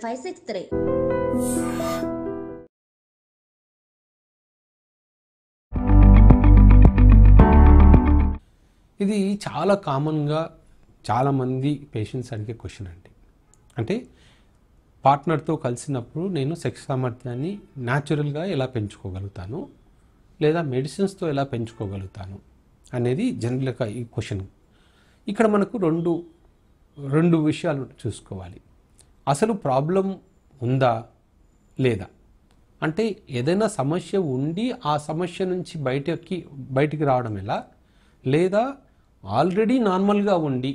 563. ఇది చాలా కామన్గా చాలామంది పేషెంట్స్ అడిగే క్వశ్చన్ అండి. అంటే పార్ట్నర్తో కలిసినప్పుడు నేను సెక్స్ సామర్థ్యాన్ని న్యాచురల్గా ఎలా పెంచుకోగలుగుతాను, లేదా మెడిసిన్స్తో ఎలా పెంచుకోగలుగుతాను అనేది జనరల్గా ఈ క్వశ్చన్. ఇక్కడ మనకు రెండు విషయాలు చూసుకోవాలి. అసలు ప్రాబ్లం ఉందా లేదా, అంటే ఏదైనా సమస్య ఉండి ఆ సమస్య నుంచి బయటికి రావడం ఎలా, లేదా ఆల్రెడీ నార్మల్గా ఉండి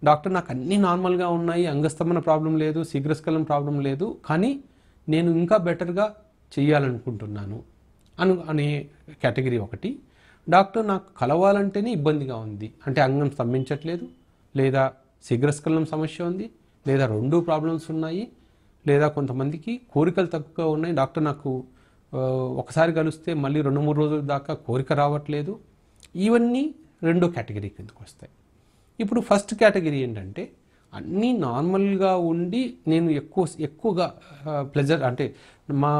డాక్టర్ నాకు అన్నీ నార్మల్గా ఉన్నాయి, అంగస్తంభన ప్రాబ్లం లేదు, శీఘ్రస్ఖలనం ప్రాబ్లం లేదు, కానీ నేను ఇంకా బెటర్గా చేయాలనుకుంటున్నాను అనే కేటగిరీ ఒకటి. డాక్టర్ నాకు కలవాలంటేనే ఇబ్బందిగా ఉంది, అంటే అంగం స్తంభించట్లేదు, లేదా శీఘ్రస్ఖలనం సమస్య ఉంది, లేదా రెండు ప్రాబ్లమ్స్ ఉన్నాయి, లేదా కొంతమందికి కోరికలు తక్కువగా ఉన్నాయి, డాక్టర్ నాకు ఒకసారి కలిస్తే మళ్ళీ 2-3 రోజుల దాకా కోరిక రావట్లేదు. ఇవన్నీ రెండో కేటగిరీ కిందకు వస్తాయి. ఇప్పుడు ఫస్ట్ కేటగిరీ ఏంటంటే అన్నీ నార్మల్గా ఉండి నేను ఎక్కువగా ప్లెజర్, అంటే మా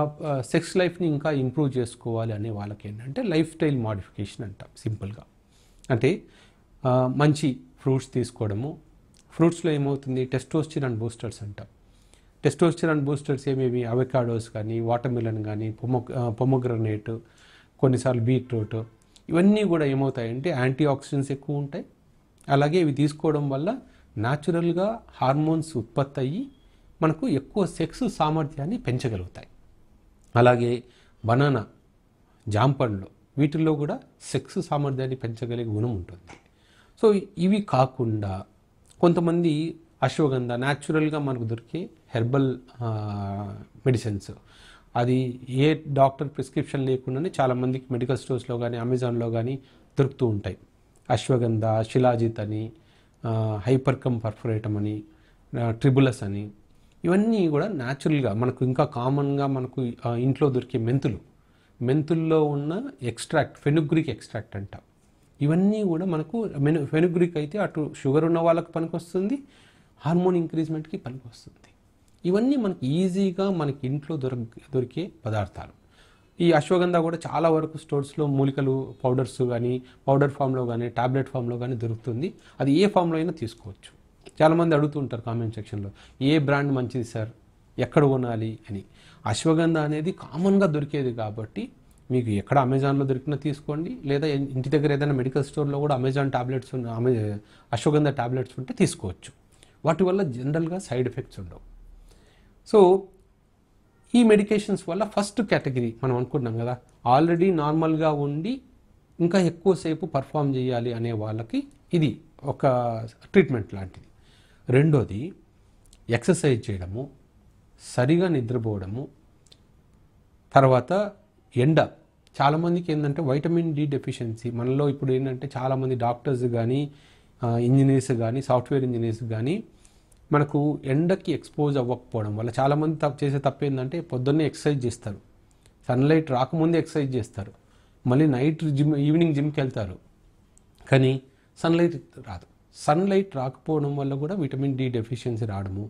సెక్స్ లైఫ్ని ఇంకా ఇంప్రూవ్ చేసుకోవాలి అనే వాళ్ళకి ఏంటంటే లైఫ్ స్టైల్ మోడిఫికేషన్ అంటాం సింపుల్గా. అంటే మంచి ఫ్రూట్స్ తీసుకోవడము. ఫ్రూట్స్లో ఏమవుతుంది, టెస్టోస్టిరాన్ బూస్టర్స్ అంటాం. టెస్టోస్టిరాన్ బూస్టర్స్ ఏమేమి, అవకాడోస్ కానీ, వాటర్ మిలన్ కానీ, పొమోగ్రనేట్, కొన్నిసార్లు బీట్రూట్, ఇవన్నీ కూడా ఏమవుతాయంటే యాంటీ ఆక్సిడెంట్స్ ఎక్కువ ఉంటాయి. అలాగే ఇవి తీసుకోవడం వల్ల న్యాచురల్గా హార్మోన్స్ ఉత్పత్తి అయ్యి మనకు ఎక్కువ సెక్స్ సామర్థ్యాన్ని పెంచగలుగుతాయి. అలాగే బనానా, జాంపండ్లు, వీటిల్లో కూడా సెక్స్ సామర్థ్యాన్ని పెంచగలిగే గుణం ఉంటుంది. సో ఇవి కాకుండా కొంతమంది అశ్వగంధ, న్యాచురల్గా మనకు దొరికే హెర్బల్ మెడిసిన్స్, అది ఏ డాక్టర్ ప్రిస్క్రిప్షన్ లేకుండానే చాలామందికి మెడికల్ స్టోర్స్లో కానీ అమెజాన్లో కానీ దొరుకుతూ ఉంటాయి. అశ్వగంధ, శిలాజిత్ అని, హైపర్కమ్ పర్ఫరేటమ్ అని, ట్రిబులస్ అని, ఇవన్నీ కూడా న్యాచురల్గా మనకు ఇంకా కామన్గా మనకు ఇంట్లో దొరికే మెంతుల్లో ఉన్న ఎక్స్ట్రాక్ట్, ఫెనుగ్రిక్ ఎక్స్ట్రాక్ట్ అంటాం. ఇవన్నీ కూడా మనకు ఫెనుగ్రిక్ అయితే అటు షుగర్ ఉన్న వాళ్ళకి పనికొస్తుంది, హార్మోన్ ఇంక్రీజ్మెంట్కి పనికొస్తుంది. ఇవన్నీ మనకి ఈజీగా మనకి ఇంట్లో దొరికే పదార్థాలు. ఈ అశ్వగంధ కూడా చాలా వరకు స్టోర్స్లో మూలికలు పౌడర్స్ కానీ, పౌడర్ ఫామ్లో కానీ, టాబ్లెట్ ఫామ్లో కానీ దొరుకుతుంది. అది ఏ ఫామ్లో అయినా తీసుకోవచ్చు. చాలామంది అడుగుతుంటారు కామెంట్ సెక్షన్లో, ఏ బ్రాండ్ మంచిది సార్, ఎక్కడ కొనాలి అని. అశ్వగంధ అనేది కామన్గా దొరికేది కాబట్టి మీకు ఎక్కడ అమెజాన్లో దొరికినా తీసుకోండి, లేదా ఇంటి దగ్గర ఏదైనా మెడికల్ స్టోర్లో కూడా అశ్వగంధ టాబ్లెట్స్ ఉంటే తీసుకోవచ్చు. వాటి వల్ల జనరల్గా సైడ్ ఎఫెక్ట్స్ ఉండవు. సో ఈ మెడికేషన్స్ వల్ల ఫస్ట్ కేటగిరీ మనం అనుకున్నాం కదా, ఆల్రెడీ నార్మల్గా ఉండి ఇంకా ఎక్కువసేపు పర్ఫామ్ చేయాలి అనే వాళ్ళకి ఇది ఒక ట్రీట్మెంట్ లాంటిది. రెండోది ఎక్సర్సైజ్ చేయడము, సరిగా నిద్రపోవడము, తర్వాత ఎండ. చాలామందికి ఏంటంటే వైటమిన్ డి డెఫిషియన్సీ. మనలో ఇప్పుడు ఏంటంటే చాలామంది డాక్టర్స్ కానీ, ఇంజనీర్స్ కానీ, సాఫ్ట్వేర్ ఇంజనీర్స్ కానీ మనకు ఎండకి ఎక్స్పోజ్ అవ్వకపోవడం వల్ల చాలామంది చేసే తప్పు ఏంటంటే పొద్దున్నే ఎక్సర్సైజ్ చేస్తారు, సన్లైట్ రాకముందే ఎక్సర్సైజ్ చేస్తారు, మళ్ళీ నైట్ ఈవినింగ్ జిమ్కి వెళ్తారు, కానీ సన్లైట్ రాదు. సన్లైట్ రాకపోవడం వల్ల కూడా విటమిన్ డి డెఫిషియన్సీ రావడము,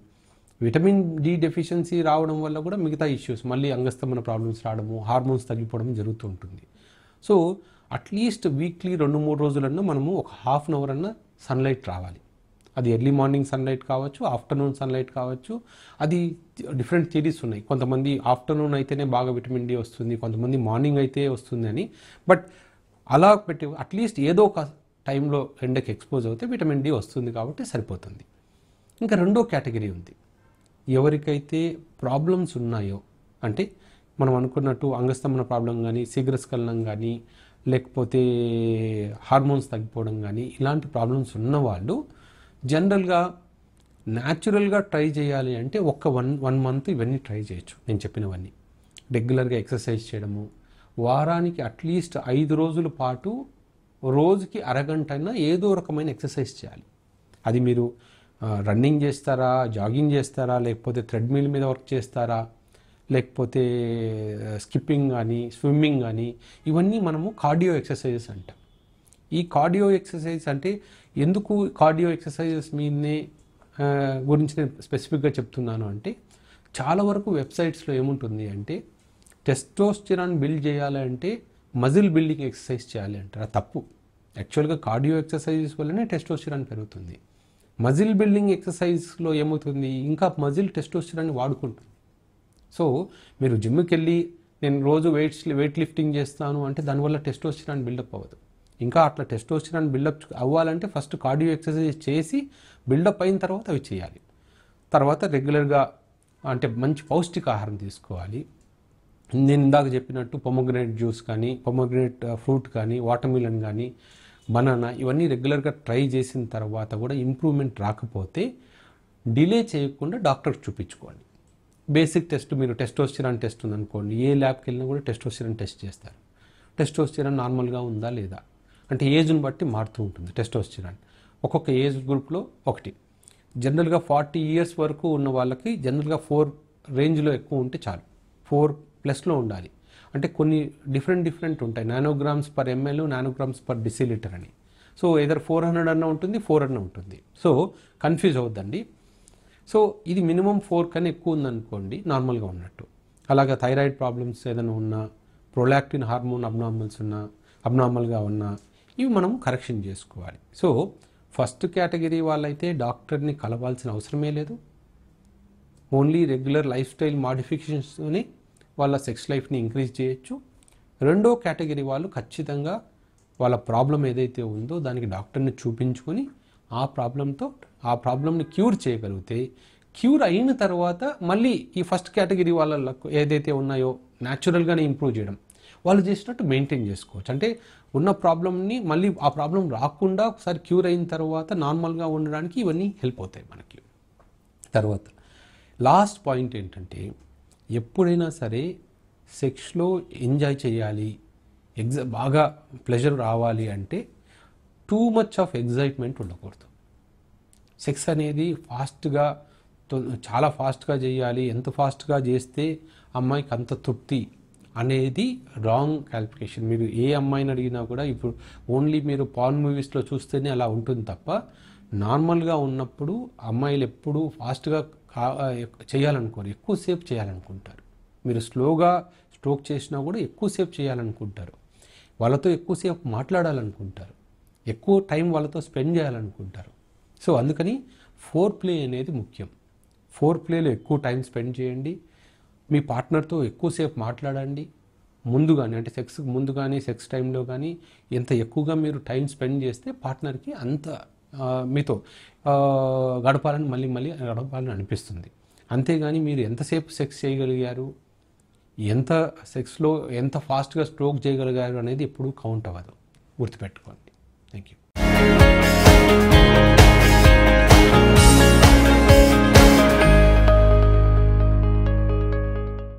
విటమిన్ డి డెఫిషియన్సీ రావడం వల్ల కూడా మిగతా ఇష్యూస్, మళ్ళీ అంగస్తంభన ప్రాబ్లమ్స్ రావడము, హార్మోన్స్ తగ్గిపోవడం జరుగుతూ ఉంటుంది. సో అట్లీస్ట్ వీక్లీ 2-3 రోజులన్నా మనము ఒక హాఫ్ అన్ అవర్ అన్నా సన్లైట్ రావాలి. అది ఎర్లీ మార్నింగ్ సన్లైట్ కావచ్చు, ఆఫ్టర్నూన్ సన్లైట్ కావచ్చు. అది డిఫరెంట్ థియరీస్ ఉన్నాయి. కొంతమంది ఆఫ్టర్నూన్ అయితేనే బాగా విటమిన్ డి వస్తుంది, కొంతమంది మార్నింగ్ అయితే వస్తుంది అని. బట్ అలా అట్లీస్ట్ ఏదో ఒక టైంలో ఎండకి ఎక్స్పోజ్ అవుతే విటమిన్ డి వస్తుంది కాబట్టి సరిపోతుంది. ఇంకా రెండో కేటగిరీ ఉంది. ఎవరికైతే ప్రాబ్లమ్స్ ఉన్నాయో, అంటే మనం అనుకున్నట్టు అంగస్తంభన ప్రాబ్లం కానీ, శీఘ్రస్ఖలనం కానీ, లేకపోతే హార్మోన్స్ తగ్గిపోవడం కానీ, ఇలాంటి ప్రాబ్లమ్స్ ఉన్నవాళ్ళు జనరల్గా న్యాచురల్గా ట్రై చేయాలి అంటే వన్ మంత్ ఇవన్నీ ట్రై చేయొచ్చు. నేను చెప్పినవన్నీ రెగ్యులర్గా ఎక్సర్సైజ్ చేయడము, వారానికి అట్లీస్ట్ 5 రోజుల పాటు రోజుకి అరగంట అయినా ఏదో రకమైన ఎక్సర్సైజ్ చేయాలి. అది మీరు రన్నింగ్ చేస్తారా, జాగింగ్ చేస్తారా, లేకపోతే థ్రెడ్మిల్ మీద వర్క్ చేస్తారా, లేకపోతే స్కిప్పింగ్ కానీ, స్విమ్మింగ్ కానీ, ఇవన్నీ మనము కార్డియో ఎక్సర్సైజెస్ అంటాం. ఈ కార్డియో ఎక్సర్సైజ్ అంటే ఎందుకు కార్డియో ఎక్సర్సైజెస్ మీదనే గురించి నేను స్పెసిఫిక్గా చెప్తున్నాను అంటే, చాలా వరకు వెబ్సైట్స్లో ఏముంటుంది అంటే టెస్టోస్టిరాన్ బిల్డ్ చేయాలి అంటే మజిల్ బిల్డింగ్ ఎక్సర్సైజ్ చేయాలి అంటారు. అది తప్పు. యాక్చువల్గా కార్డియో ఎక్సర్సైజెస్ వల్లనే టెస్టోస్టిరాన్ పెరుగుతుంది. మజిల్ బిల్డింగ్ ఎక్సర్సైజ్లో ఏమవుతుంది, ఇంకా మజిల్ టెస్టోస్టిరాన్ని వాడుకుంటుంది. సో మీరు జిమ్కి వెళ్ళి నేను రోజు వెయిట్ లిఫ్టింగ్ చేస్తాను అంటే దానివల్ల టెస్టోస్టిరాన్ బిల్డప్ అవ్వదు. ఇంకా అట్లా టెస్టోస్టిరాన్ బిల్డప్ అవ్వాలంటే ఫస్ట్ కార్డియో ఎక్సర్సైజ్ చేసి బిల్డప్ అయిన తర్వాత అవి చేయాలి. తర్వాత రెగ్యులర్గా అంటే మంచి పౌష్టికాహారం తీసుకోవాలి. నేను ఇందాక చెప్పినట్టు పొమోగ్రనేట్ జ్యూస్ కానీ, పొమోగ్రనేట్ ఫ్రూట్ కానీ, వాటర్మిలన్ కానీ, బనానా, ఇవన్నీ రెగ్యులర్గా ట్రై చేసిన తర్వాత కూడా ఇంప్రూవ్మెంట్ రాకపోతే డిలే చేయకుండా డాక్టర్కి చూపించుకోండి. బేసిక్ టెస్ట్, మీరు టెస్టోస్టిరాన్ టెస్ట్ ఉందనుకోండి, ఏ ల్యాబ్కి వెళ్ళినా కూడా టెస్టోస్టిరాన్ టెస్ట్ చేస్తారు. టెస్టోస్టిరాన్ నార్మల్గా ఉందా లేదా అంటే ఏజ్ని బట్టి మారుతూ ఉంటుంది టెస్టోస్టిరాన్. ఒక్కొక్క ఏజ్ గ్రూప్లో ఒకటి. జనరల్గా 40 years వరకు ఉన్న వాళ్ళకి జనరల్గా 4 రేంజ్లో ఎక్కువ ఉంటే చాలు. 4+ ఉండాలి. అంటే కొన్ని డిఫరెంట్ ఉంటాయి. Nanograms per ML, nanograms per decilitre అని. సో ఏదర్ 400 అన్న ఉంటుంది, 4 అన్న ఉంటుంది. సో కన్ఫ్యూజ్ అవ్వద్దండి. సో ఇది మినిమం 4 కన్నా ఎక్కువ ఉందనుకోండి నార్మల్గా ఉన్నట్టు. అలాగే థైరాయిడ్ ప్రాబ్లమ్స్ ఏదైనా ఉన్నా, ప్రొలాక్టిన్ హార్మోన్ అబ్నార్మల్గా ఉన్నా ఇవి మనం కరెక్షన్ చేసుకోవాలి. సో ఫస్ట్ కేటగిరీ వాళ్ళైతే డాక్టర్ని కలవాల్సిన అవసరమే లేదు. ఓన్లీ రెగ్యులర్ లైఫ్ స్టైల్ మాడిఫికేషన్స్తోనే వాళ్ళ సెక్స్ లైఫ్ని ఇంక్రీజ్ చేయొచ్చు. రెండో కేటగిరీ వాళ్ళు ఖచ్చితంగా వాళ్ళ ప్రాబ్లం ఏదైతే ఉందో దానికి డాక్టర్ని చూపించుకొని ఆ ప్రాబ్లంని క్యూర్ చేయగలిగితే, క్యూర్ అయిన తర్వాత మళ్ళీ ఈ ఫస్ట్ కేటగిరీ వాళ్ళకు ఏదైతే ఉన్నాయో న్యాచురల్గానే ఇంప్రూవ్ చేయడం, వాళ్ళు చేసినట్టు మెయింటైన్ చేసుకోవచ్చు. అంటే ఉన్న ప్రాబ్లమ్ని మళ్ళీ ఆ ప్రాబ్లం రాకుండా ఒకసారి క్యూర్ అయిన తర్వాత నార్మల్గా ఉండడానికి ఇవన్నీ హెల్ప్ అవుతాయి మనకి. తర్వాత లాస్ట్ పాయింట్ ఏంటంటే, ఎప్పుడైనా సరే సెక్స్లో ఎంజాయ్ చేయాలి, బాగా ప్లెజర్ రావాలి అంటే టూ మచ్ ఆఫ్ ఎగ్జైట్మెంట్ ఉండకూడదు. సెక్స్ అనేది చాలా ఫాస్ట్గా చేయాలి, ఎంత ఫాస్ట్గా చేస్తే అమ్మాయికి అంత తృప్తి అనేది రాంగ్ క్యాలిక్యులేషన్. మీరు ఏ అమ్మాయిని అడిగినా కూడా ఇప్పుడు ఓన్లీ మీరు పార్న్ మూవీస్లో చూస్తేనే అలా ఉంటుంది తప్ప, నార్మల్గా ఉన్నప్పుడు అమ్మాయిలు ఎప్పుడూ ఫాస్ట్గా చేయాలనుకోరు, ఎక్కువసేపు చేయాలనుకుంటారు. మీరు స్లోగా స్ట్రోక్ చేసినా కూడా ఎక్కువసేపు చేయాలనుకుంటారు, వాళ్ళతో ఎక్కువసేపు మాట్లాడాలనుకుంటారు, ఎక్కువ టైం వాళ్ళతో స్పెండ్ చేయాలనుకుంటారు. సో అందుకని ఫోర్ ప్లే అనేది ముఖ్యం. ఫోర్ ప్లేలో ఎక్కువ టైం స్పెండ్ చేయండి, మీ పార్ట్నర్తో ఎక్కువసేపు మాట్లాడండి. ముందు కానీ అంటే సెక్స్కి ముందు కానీ సెక్స్ టైంలో కానీ ఎంత ఎక్కువగా మీరు టైం స్పెండ్ చేస్తే పార్ట్నర్కి అంత మీతో మళ్ళీ గడపాలని అనిపిస్తుంది. అంతేగాని మీరు ఎంతసేపు సెక్స్ చేయగలిగారు, ఎంత సెక్స్లో ఎంత ఫాస్ట్గా స్ట్రోక్ చేయగలిగారు అనేది ఎప్పుడూ కౌంట్ అవ్వదు. గుర్తుపెట్టుకోండి. Thank you.